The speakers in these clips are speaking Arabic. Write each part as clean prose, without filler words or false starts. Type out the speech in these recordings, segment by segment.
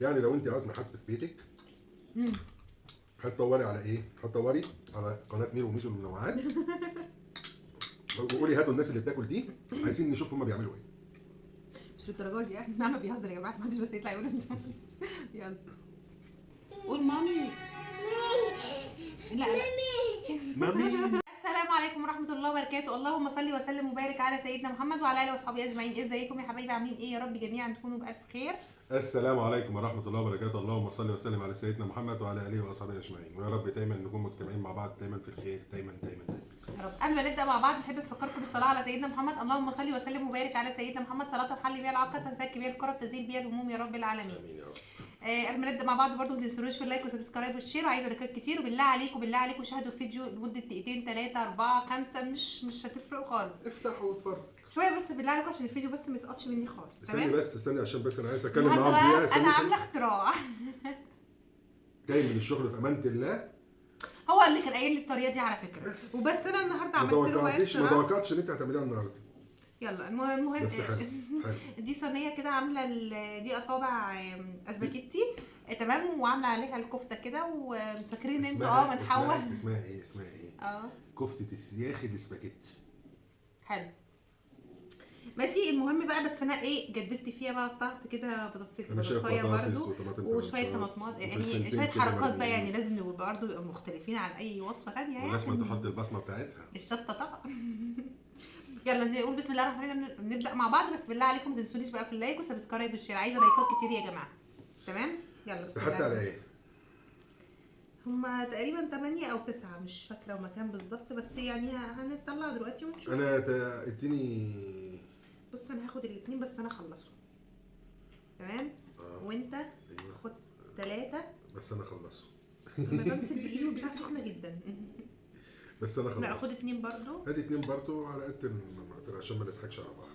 يعني لو انت عازمه حد في بيتك هتدوري على ايه؟ هتدوري على قناه ميرو وميزو المنوعات وقولي هاتوا الناس اللي بتاكل دي، عايزين نشوف هما بيعملوا ايه. مش للدرجه دي يعني. نعم بيهزر يا جماعه، محدش بس يطلع يقول انت بيهزر. قول مامي. لا لا. مامي. السلام عليكم ورحمه الله وبركاته. اللهم صل وسلم وبارك على سيدنا محمد وعلى اله واصحابه اجمعين. ازيكم يا حبايبي؟ عاملين ايه؟ يا رب جميعا تكونوا بالف خير. السلام عليكم ورحمه الله وبركاته، اللهم صل وسلم على سيدنا محمد وعلى اله واصحابه اجمعين، ويا رب دايما نكون مجتمعين مع بعض دايما في الخير، دايما دايما دايما. يا رب. قبل ما نبدا مع بعض نحب نفكركم بالصلاه على سيدنا محمد. اللهم صل وسلم وبارك على سيدنا محمد، صلاه تحل بها العقد، تنفك بها الكرب، تزيل بها الهموم يا رب العالمين. امين يا رب. قبل ما نبدا مع بعض برضو ما تنسونوش في اللايك وسبسكرايب والشير، وعايزه لايكات كتير. وبالله عليكم بالله عليكم شاهدوا الفيديو لمده دقيقتين 3 4 5، مش هتفرقوا خالص. افتحوا واتفرج شويه بس بالله عليكم عشان الفيديو بس ما يسقطش مني خالص. استني بس استني عشان بس انا عايز اتكلم النهارده معاهم بقى دقيقه. انا عامله اختراع. جاي من الشغل في امانه الله. هو اللي كان قايل لي الطريقه دي على فكره، وبس انا النهارده عملت له بقى ما اختراع. توقعتش ان انت هتعمليها النهارده. يلا المهم بس حلو حلو. دي صينيه كده عامله دي اصابع اسباجيتي تمام، وعامله عليها الكفته كده. وفاكرين انتوا بنحول. اسمها ايه؟ كفته السياخ الاسباجيتي. حلو ماشي. المهم بقى بس انا ايه جددت فيها بقى، قطعت كده بطاطسايه برضو وشويه طماطمات، يعني شويه حركات بقى، يعني لازم نبقى برضو يبقوا مختلفين عن اي وصفه ثانيه يعني. ولازم تحط البصمه بتاعتها، الشطه طبعا. يلا نقول بسم الله الرحمن الرحيم، نبدا مع بعض. بس بالله عليكم ما تنسونيش بقى في اللايك والسبسكرايب والشير، عايزه لايكات كتير يا جماعه. تمام يلا بسم الله. حتى على ايه؟ هما تقريبا 8 أو 9، مش فاكره مكان بالظبط، بس يعني هنطلع دلوقتي ونشوف. انا اديني. بص انا هاخد الاثنين بس انا اخلصهم. تمام. وانت ايوه خد 3 بس انا اخلصه. انا بمسك بايدي والبتاع سخنه جدا. بس انا اخلصه. لا خد 2 برضو. هاتي 2 برضو على قد المقدار عشان ما نضحكش على بعض.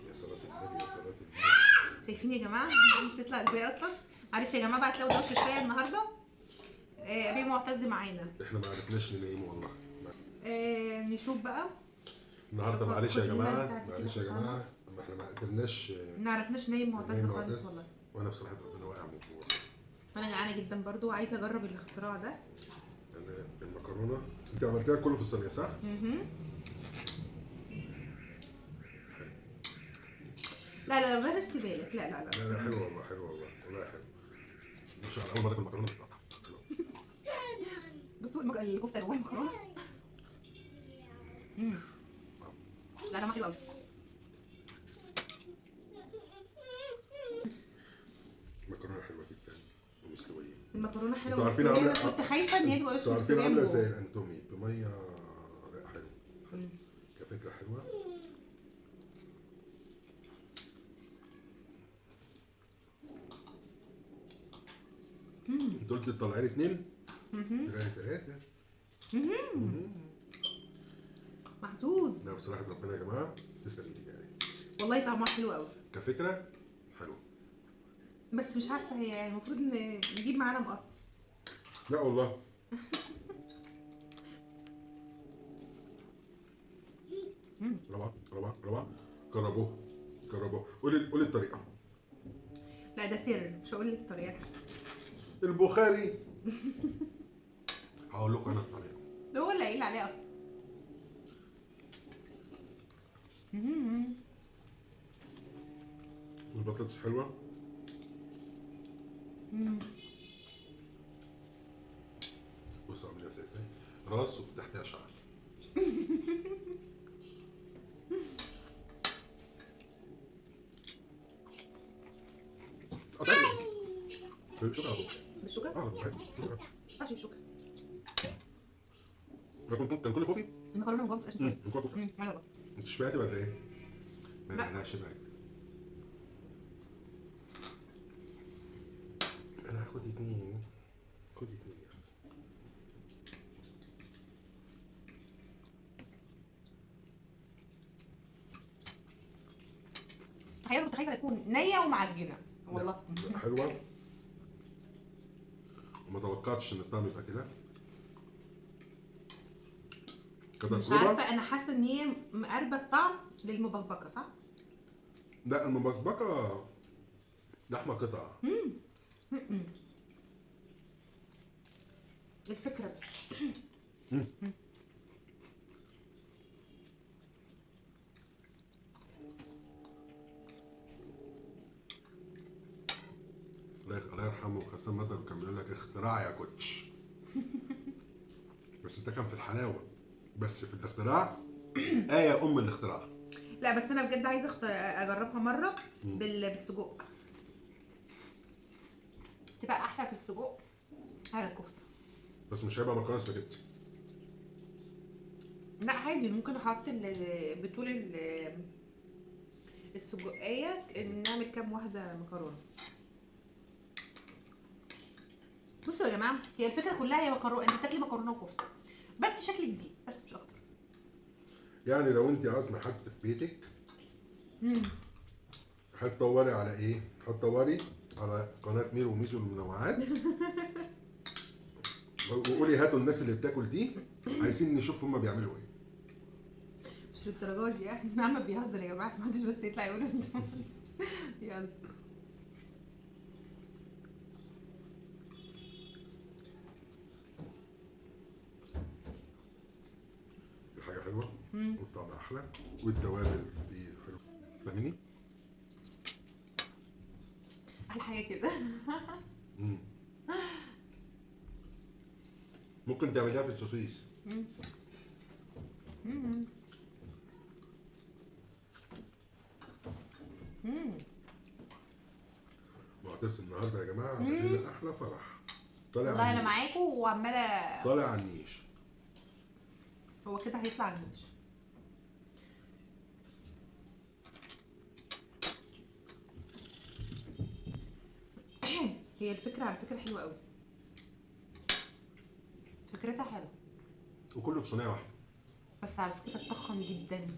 يا صلاة النبي يا صلاة النبي. شايفين يا جماعه بتطلع ازاي اصلا؟ معلش يا جماعه بقى هتلاقوا دوشه شويه النهارده. ابي معتز معانا. احنا ما عرفناش ننام والله. نشوف بقى النهارده. معلش يا جماعه معلش يا جماعه، احنا ما قدرناش ما عرفناش نايم معتز خالص والله. وانا بصراحه ربنا واقع من فوق. انا جعانه جدا برضو وعايزه اجرب الاختراع ده. انا المكرونه انت عملتيها كله في الصينيه صح؟ لا لا بلاش تبالك. لا لا لا لا لا حلوه والله، حلوه والله والله حلوه. ما شاء الله اول مره اكل مكرونه بتتقطع. بصوا الكفته جواها المكرونه. لا طعمها حلو قوي. المكرونه حلوه جدا ومستويه. المكرونه حلوه ومستويه. انا كنت خايفه ان هي تبقى مش مستويه. عامله زي الانتومي بميه. لا حلو كفكره حلوه. انت قلت تطلعي لي 2 تلاقي 3. محظوظ. لا بصراحه ربنا يا جماعه تسلم ايدك يعني. والله طعمها حلو قوي كفكره حلوه. بس مش عارفه هي يعني المفروض نجيب معانا مقص. لا والله. روعه روعه روعه. جربوه. قولي الطريقه. لا ده سر، مش هقول لك الطريقه. البخاري. هقول لكم انا الطريقه. ده هو اللي قايل عليه اصلا. البطاطس حلوه. بصوا عاملها ازاي راس وفي تحتها شعر. بالشوكه على طول. بالشوكه؟ ماشي بالشوكه. كان كل خوفي المكرونه من جوه مش من كل خوفي. حلوه. انت شبعتي ولا ايه؟ لا انا شبعت. انا هاخد 2. خدي 2 يا اخي. تخيلوا كنت خايفه تكون نيه ومعجنه والله. حلوه وما توقعتش ان الطعم يبقى كده. مش عارفه انا حاسه ان هي مقربه الطعم للمبكبكه صح؟ لا المبكبكه لحمه قطع. الفكره بس. الله يرحمه غسان مطر كان بيقول لك اختراع يا كوتش. بس ده كان في الحلاوه، بس في الاختراع آية أم الاختراع. لا بس انا بجد عايزه اجربها مره بالسجق، تبقى احلى في السجق على الكفته. بس مش هيبقى مكرونه سباجيتي. لا عادي، ممكن احط بطول السجقيه نعمل كام واحده مكرونه. بصوا يا جماعه، هي الفكره كلها هي مكرونه، انت بتاكلي مكرونه وكفته بس شكل جديد بس مش اكتر. يعني لو انت عازمه حد في بيتك هتدوري على ايه؟ هتدوري على قناه ميرو وميزو المنوعات وقولي هاتوا الناس اللي بتاكل دي عايزين نشوف هما بيعملوا ايه. مش للدرجه دي يعني، نعم بيهزر يا جماعه، ما حدش بس يطلع يقول انتوا بيهزر. الحاجه حلوه والطعم احلى والتوابل فيه حلو، فاهميني؟ احلى حاجه كده. ممكن تعمليها في السوسيس. معتز النهارده يا جماعه عمل لنا احلى فرح. طالع والله انا معاكم وعماله طالع على النيش. هو كده هيطلع على النيش. هي الفكره على فكره حلوه قوي، فكرتها حلوه وكله في صينيه واحده. بس على فكره تضخم جدا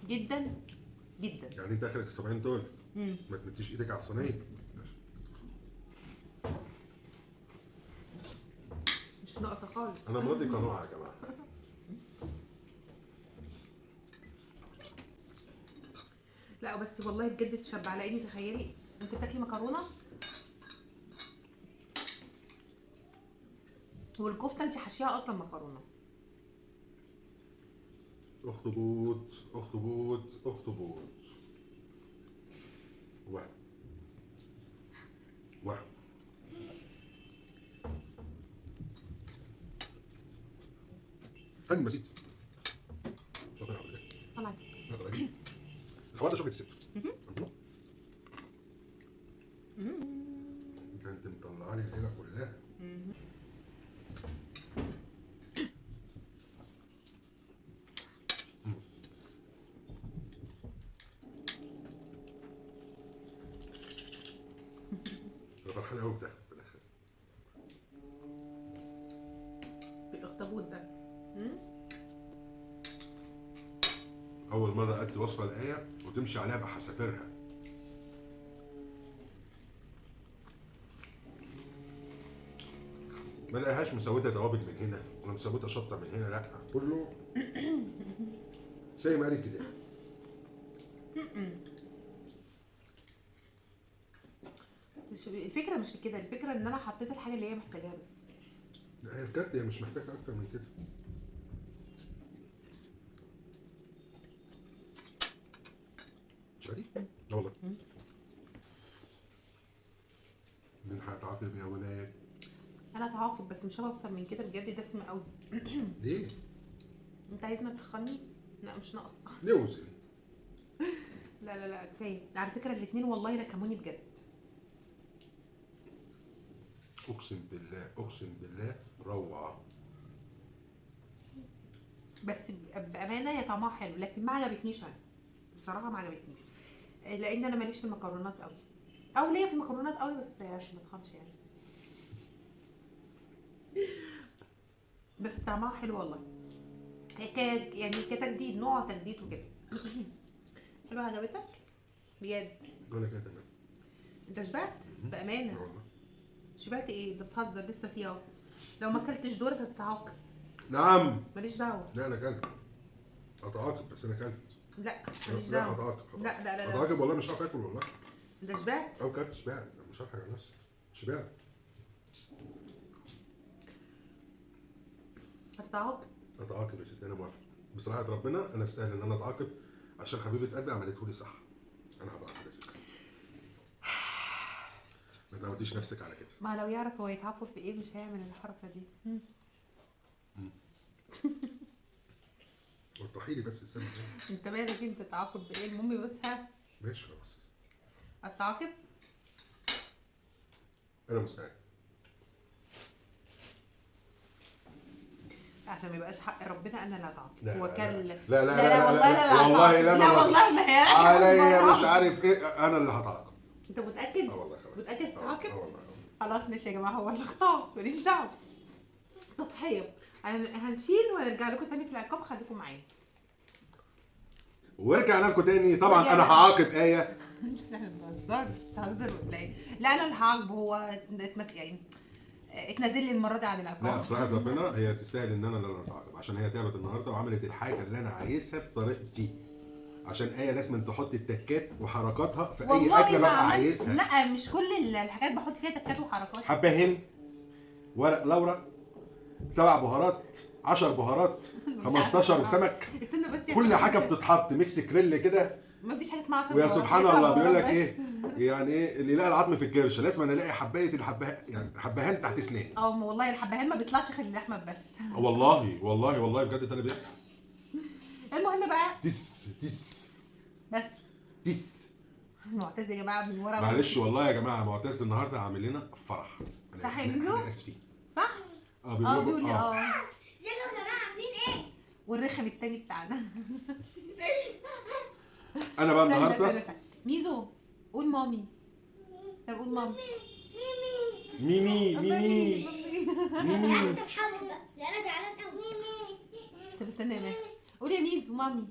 جدا جدا. يعني انت اخرك 70 دول ما تمديش ايدك على الصينيه. مش ناقصه خالص. انا مراتي قنوعه يا جماعه. لا بس والله بجد تشبع، لاني تخيلي انت بتاكلي مكرونه والكفته انت حاشيها اصلا مكرونه. اخطبوط اخطبوط اخطبوط. واحد واحد. هاني مزيد شاطر على ايه؟ طلعت الحوار ده شغل الست. انت مطلعه لي الليله كلها. انا فرحان قوي بده في الاخر. الاخطبوط ده اول مره ادي وصفه لايه وتمشي عليها بحسافرها. ما لقاهاش مسويتها توابل من هنا ولا مسويتها شطه من هنا، لا كله زي ما قال كده. الفكره مش في كده، الفكره ان انا حطيت الحاجه اللي هي محتاجاها بس. لا هي بجد هي مش محتاجه اكتر من كده. مش عادي؟ لا والله. مين هيتعاقب يا ولاد؟ انا اتعاقب بس مش هبقى اكتر من كده، بجد دسم قوي. ليه؟ انت عايزنا تخني؟ لا مش ناقصه. نوزن. لا كفايه على فكره، الاثنين والله لكموني بجد. اقسم بالله اقسم بالله روعه. بس بامانه هي طعمها حلو، لكن ما عجبتنيش انا بصراحه، ما عجبتنيش لان انا ماليش في المكرونات قوي، او ليا في المكرونات قوي بس عشان ما تخنش يعني. بس طعمها حلو والله، يعني كتجديد، نوع تجديد وكده. حلو. عجبتك بجد؟ انا كده تمام. انت شبعت بامانه؟ والله شبعت ايه؟ ده بتهزر لسه فيها اهو. لو ما اكلتش دورك هتتعاقب. نعم. ماليش دعوه. لا انا كلت. اتعاقب بس انا كلت. لا ماليش لا دعوه. هتعاقب. لا هتعاقب والله مش هعرف اكل والله. ده شبعت او كانت شبعت، مش هضحك على نفسي، شبعت. هتتعاقب؟ اتعاقب يا ستي، انا موافق بصراحه ربنا، انا استاهل ان انا اتعاقب عشان حبيبه قلبي عملته لي صح. انا هتعاقب يا ستي، ما تعوديش نفسك على كده. ما لو يعرف هو يتعاقب بايه مش هيعمل الحركه دي. وضحي لي بس السنه دي. انت مالك انت تعاقب بايه؟ المهم بس ها. ماشي خلاص، هتتعاقب؟ انا مستعد. عشان ما يبقاش حق ربنا انا اللي هتعاقب. لا هو كان لا لا لا لا والله لا والله لا، لا والله ما هي عليا مش عارف ايه، انا اللي هتعاقب. انت متاكد؟ اه والله خلاص. متاكد تتعاقب؟ اه والله. خلاص ماشي يا جماعه، هو اللي اختار، ماليش دعوه. تضحيه. هنشيل ونرجع لكم تاني في العقاب، خليكم معايا. ورجعنا لكم تاني. طبعا انا هعاقب ايه. احنا ما بنهزرش، تهزر ولا ايه؟ لا انا اللي هعاقبه، هو يعني اتنازل لي المره دي عن العقاب. لا بصراحه ربنا هي تستاهل ان انا اللي اتعاقب، عشان هي تعبت النهارده وعملت الحاجه اللي انا عايزها بطريقتي. عشان ايه لازم تحط التكات وحركاتها في اي اكله ببقى عايزها. لا مش كل الحاجات بحط فيها تكات وحركات. حبهان، ورق لورا، 7 بهارات، 10 بهارات، 15 سمك. استنى بس كل حاجه بتتحط ميكس كريل كده. مفيش حاجه اسمها 10 ويا بهارات. سبحان الله بيقول لك ايه يعني ايه اللي يلاقي العظم في الكرشه لازم انا الاقي حبايه يعني حبهان تحت اسناني. والله الحبهان ما بيطلعش خلي احمد بس. والله والله والله بجد ده اللي بيحصل. المهم بقى تس بس تس. معتز يا جماعه من ورا. معلش والله يا جماعه، معتز النهارده عامل لنا فرح. صح يا ميزو؟ احنا اسفين. صح؟ بيقول لي ازيكم يا جماعه عاملين ايه؟ والرخم التاني بتاعنا. انا بقى النهارده استنى. ميزو قول مامي. طب قول مامي. ميمي ميمي ميمي. انت بحاول بقى، لا انا زعلان قوي. طب استنى يا ماما، قول يا ميزو مامي.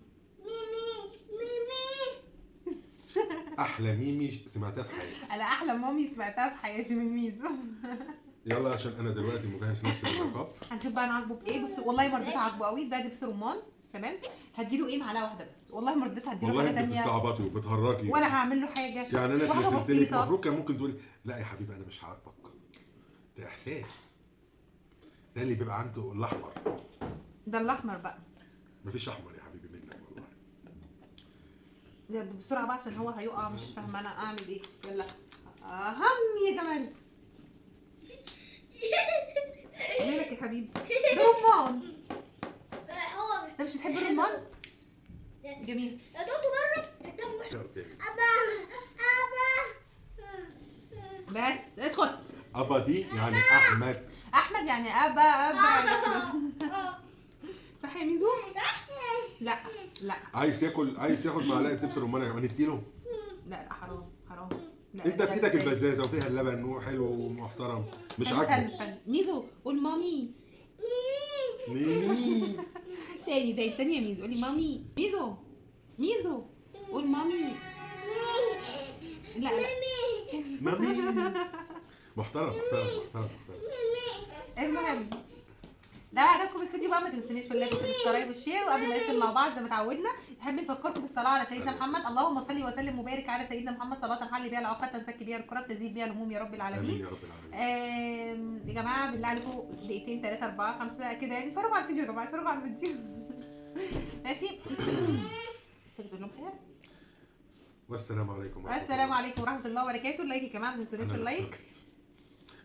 احلى ميمي سمعتها في حياتي. انا احلى مامي سمعتها في حياتي من ميزو. يلا عشان انا دلوقتي مجهز نفسي للعقاب. هنشوف بقى نعاقبه بايه. بص والله ما رضيت اعاقبه قوي، ده دبس رمان تمام. هديله ايه؟ معلقه واحده بس، والله ما رضيت هديله والله حاجه انت ثانيه بتستعبطي وبتهرجي ولا هعمل له حاجه. يعني انا واحدة اتنزلت لك. بسيطة. المفروض كان ممكن تقولي لا يا حبيبي انا مش هعاقبك، ده احساس، ده اللي بيبقى عنده الاحمر. ده الاحمر بقى. مفيش احمر يا حبيبي منك والله. ده بسرعه بقى عشان هو هيقع، مش فاهمه انا اعمل ايه. يلا اهم يا جمال. مالك يا حبيبي؟ ده رمان. هو انت مش بتحب الرمان؟ جميل. لو دوقته مره الدم وحش. بس اسكت. ابا دي يعني احمد. احمد يعني ابا احمد. صح يا ميزو؟ صح؟ لا لا عايز ياكل معلقه دبس رمان يا جماعه، نديله. لا حرام. لا انت في ايدك البزازه وفيها اللبن وحلو ومحترم، مش عاجبك. استنى ميزو قول مامي. ميمي. تاني يا ميزو، قولي مامي. ميزو قول مامي. لا مامي. محترم. المهم لو عجبكم الفيديو بقى ما تنسونيش في اللايك والسبسكرايب والشير. وقبل ما نقفل مع بعض زي ما اتعودنا نحب نفكركم بالصلاه على سيدنا محمد. اللهم صل وسلم وبارك على سيدنا محمد صلاه تنحل بها العقد تنفك بها الكرب تزيد بها الهموم يا رب العالمين. امين يا رب العالمين. يا جماعه بالله عليكم دقيقتين 3 4 5 كده يعني اتفرجوا على الفيديو يا جماعه، اتفرجوا على الفيديو. ماشي. انت بتقول لهم حاجه؟ والسلام عليكم ورحمه الله وبركاته. اللايك يا جماعه ما تنسونيش في اللايك.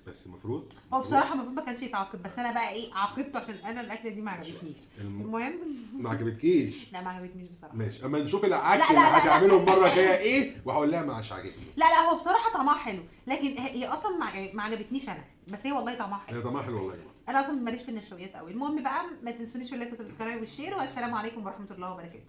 بس المفروض هو بصراحه المفروض ما كانش يتعاقب، بس انا بقى ايه عاقبته عشان انا الاكله دي ما عجبتنيش. المهم ما عجبتكيش. لا ما عجبتنيش بصراحه. ماشي اما نشوف العك لا، اللي هتعمله المره الجايه ايه وهقول لها مش عاجبني. لا هو بصراحه طعمها حلو، لكن هي اصلا ما عجبتنيش انا، بس هي والله طعمها حلو. هي طعمها حلو والله يا جماعه. انا اصلا ماليش في النشويات قوي. المهم بقى ما تنسونيش في اللايك والسبسكرايب والشير، والسلام عليكم ورحمه الله وبركاته.